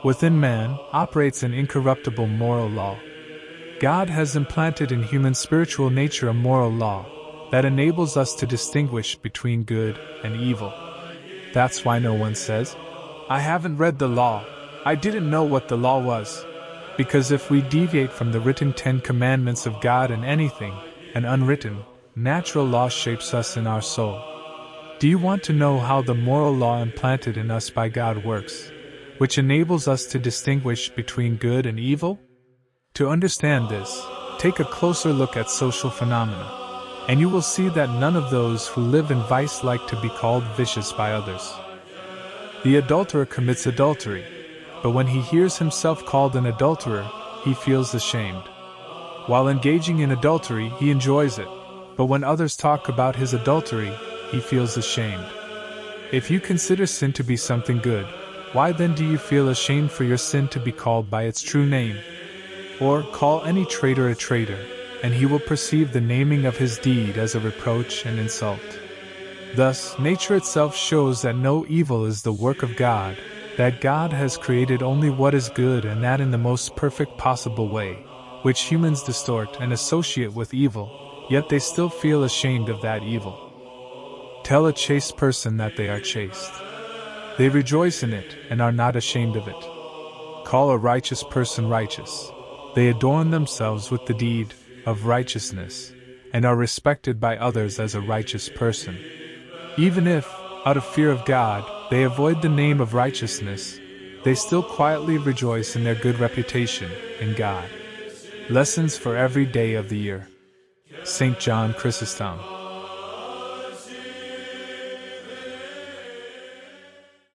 Within man operates an incorruptible moral law. God has implanted in human spiritual nature a moral law that enables us to distinguish between good and evil. That's why no one says, "I haven't read the law, I didn't know what the law was." Because if we deviate from the written 10 Commandments of God in anything, an unwritten, natural law shapes us in our soul. Do you want to know how the moral law implanted in us by God works, which enables us to distinguish between good and evil? To understand this, take a closer look at social phenomena, and you will see that none of those who live in vice like to be called vicious by others. The adulterer commits adultery, but when he hears himself called an adulterer, he feels ashamed. While engaging in adultery, he enjoys it, but when others talk about his adultery, he feels ashamed. If you consider sin to be something good, why then do you feel ashamed for your sin to be called by its true name? Or call any traitor a traitor, and he will perceive the naming of his deed as a reproach and insult. Thus, nature itself shows that no evil is the work of God, that God has created only what is good and that in the most perfect possible way, which humans distort and associate with evil, yet they still feel ashamed of that evil. Tell a chaste person that they are chaste. They rejoice in it and are not ashamed of it. Call a righteous person righteous. They adorn themselves with the deed of righteousness, and are respected by others as a righteous person. Even if, out of fear of God, they avoid the name of righteousness, they still quietly rejoice in their good reputation in God. Lessons for every day of the year. St. John Chrysostom.